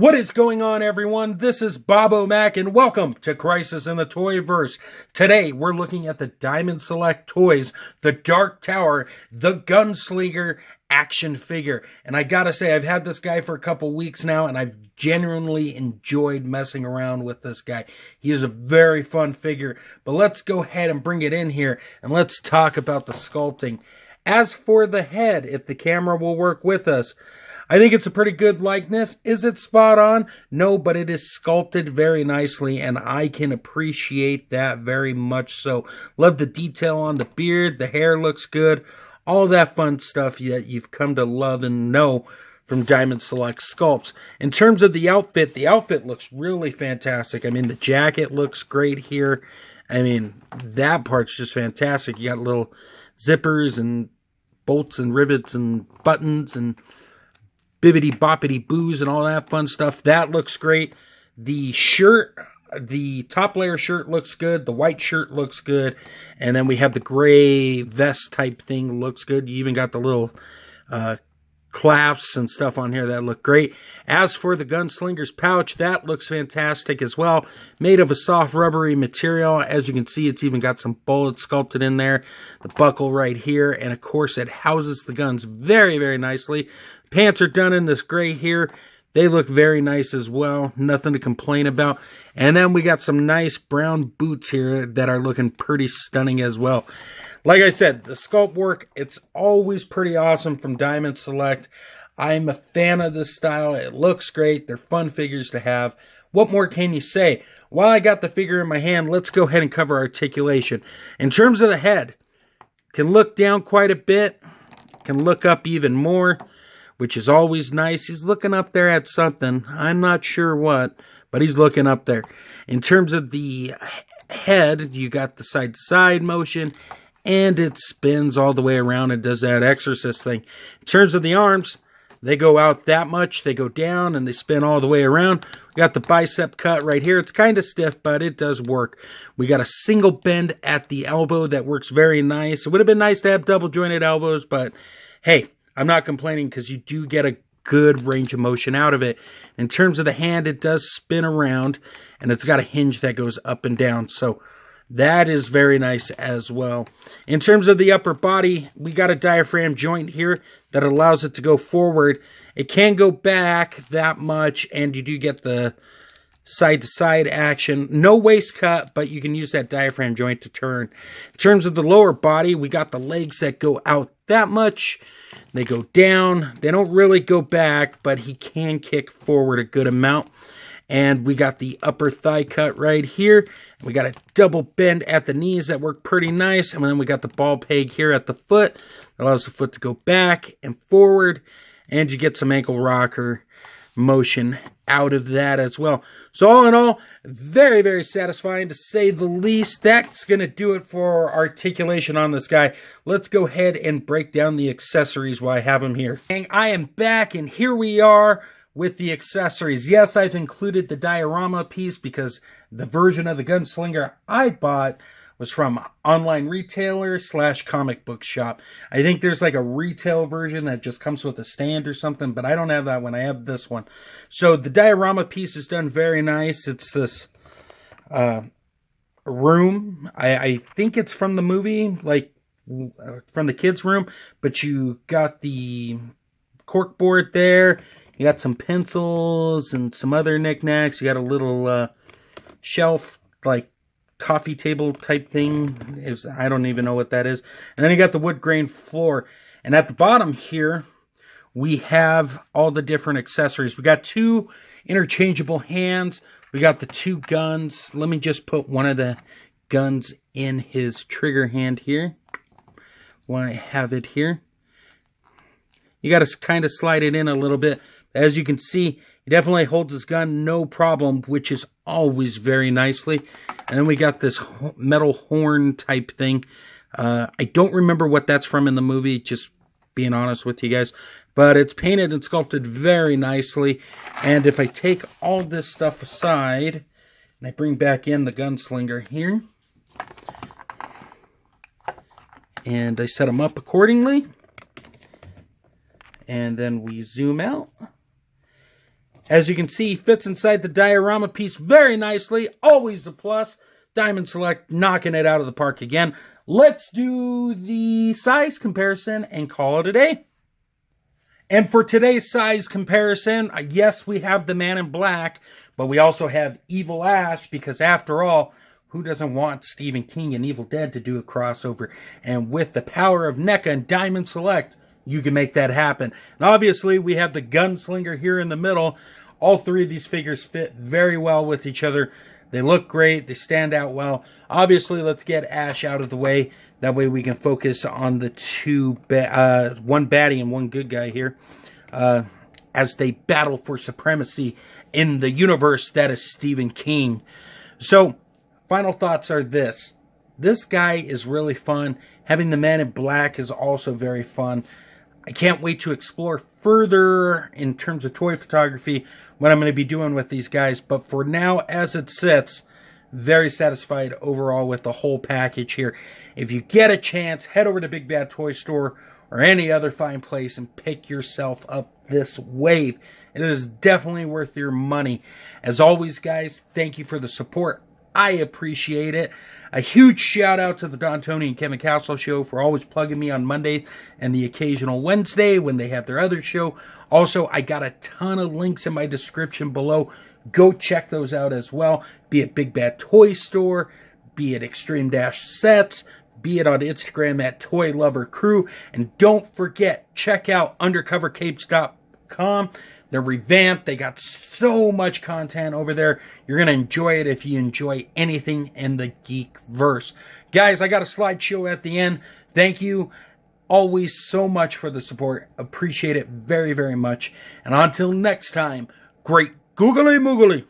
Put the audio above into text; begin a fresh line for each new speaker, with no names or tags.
What is going on, everyone? This is Bob O'Mac, and welcome to Crisis in the Toyverse. Today, we're looking at the Diamond Select Toys, the Dark Tower, the Gunslinger action figure. And I gotta say, I've had this guy for a couple weeks now, and I've genuinely enjoyed messing around with this guy. He is a very fun figure. But let's go ahead and bring it in here, and let's talk about the sculpting. As for the head, if the camera will work with us, I think it's a pretty good likeness. Is it spot on? No, but it is sculpted very nicely, and I can appreciate that very much so. Love the detail on the beard. The hair looks good. All that fun stuff that you've come to love and know from Diamond Select Sculpts. In terms of the outfit looks really fantastic. I mean, the jacket looks great here. I mean, that part's just fantastic. You got little zippers and bolts and rivets and buttons and bibbity boppity boos and all that fun stuff. That looks great. The shirt, the top layer shirt looks good. The white shirt looks good. And then we have the gray vest type thing looks good. You even got the little clasps and stuff on here that look great. As for the Gunslingers Pouch, that looks fantastic as well. Made of a soft rubbery material. As you can see, it's even got some bullets sculpted in there. The buckle right here. And of course, it houses the guns very, very nicely. Pants are done in this gray here. They look very nice as well. Nothing to complain about. And then we got some nice brown boots here that are looking pretty stunning as well. Like I said, the sculpt work, it's always pretty awesome from Diamond Select. I'm a fan of this style. It looks great. They're fun figures to have. What more can you say? While I got the figure in my hand, let's go ahead and cover articulation. In terms of the head, can look down quite a bit. Can look up even more, which is always nice. He's looking up there at something. I'm not sure what, but he's looking up there. In terms of the head, you got the side-to-side motion, and it spins all the way around and does that exorcist thing. In terms of the arms, they go out that much, they go down, and they spin all the way around. We got the bicep cut right here. It's kind of stiff, but it does work. We got a single bend at the elbow that works very nice. It would have been nice to have double jointed elbows, but hey, I'm not complaining because you do get a good range of motion out of it. In terms of the hand, it does spin around, and it's got a hinge that goes up and down. So that is very nice as well. In terms of the upper body, we got a diaphragm joint here that allows it to go forward. It can go back that much, and you do get the side-to-side action. No waist cut, but you can use that diaphragm joint to turn. In terms of the lower body, we got the legs that go out that much. They go down. They don't really go back, but he can kick forward a good amount. And we got the upper thigh cut right here. We got a double bend at the knees that work pretty nice. And then we got the ball peg here at the foot. That allows the foot to go back and forward. And you get some ankle rocker motion out of that as well. So all in all, very, very satisfying to say the least. That's going to do it for articulation on this guy. Let's go ahead and break down the accessories while I have him here. And I am back, and here we are with the accessories. Yes, I've included the diorama piece because the version of the Gunslinger I bought was from online retailer / comic book shop. I think there's like a retail version that just comes with a stand or something, but I don't have that one. I have this one. So the diorama piece is done very nice. It's this room. I think it's from the movie, like from the kids' room, but you got the cork board there. You got some pencils and some other knickknacks. You got a little shelf, like coffee table type thing. I don't even know what that is. And then you got the wood grain floor. And at the bottom here, we have all the different accessories. We got two interchangeable hands. We got the two guns. Let me just put one of the guns in his trigger hand here while I have it here. You got to kind of slide it in a little bit. As you can see, he definitely holds his gun no problem, which is always very nicely. And then we got this metal horn type thing. I don't remember what that's from in the movie, just being honest with you guys. But it's painted and sculpted very nicely. And if I take all this stuff aside, and I bring back in the Gunslinger here, and I set them up accordingly, and then we zoom out. As you can see, fits inside the diorama piece very nicely. Always a plus. Diamond Select knocking it out of the park again. Let's do the size comparison and call it a day. And for today's size comparison, yes, we have the Man in Black, but we also have Evil Ash, because after all, who doesn't want Stephen King and Evil Dead to do a crossover? And with the power of NECA and Diamond Select, you can make that happen. And obviously, we have the Gunslinger here in the middle. All three of these figures fit very well with each other. They look great. They stand out well. Obviously, let's get Ash out of the way. That way we can focus on the one baddie and one good guy here as they battle for supremacy in the universe that is Stephen King. So, final thoughts are this. This guy is really fun. Having the Man in Black is also very fun. I can't wait to explore further in terms of toy photography what I'm going to be doing with these guys. But for now, as it sits, very satisfied overall with the whole package here. If you get a chance, head over to Big Bad Toy Store or any other fine place and pick yourself up this wave. It is definitely worth your money. As always, guys, thank you for the support. I appreciate it. A huge shout out to the Don Tony and Kevin Castle show for always plugging me on Monday and the occasional Wednesday when they have their other show. Also, I got a ton of links in my description below. Go check those out as well. Be it Big Bad Toy Store, be it Extreme Dash Sets, be it on Instagram at Toy Lover Crew. And don't forget, check out undercovercapes.com. They're revamped. They got so much content over there. You're going to enjoy it if you enjoy anything in the geek verse. Guys, I got a slideshow at the end. Thank you always so much for the support. Appreciate it very, very much. And until next time, great googly moogly.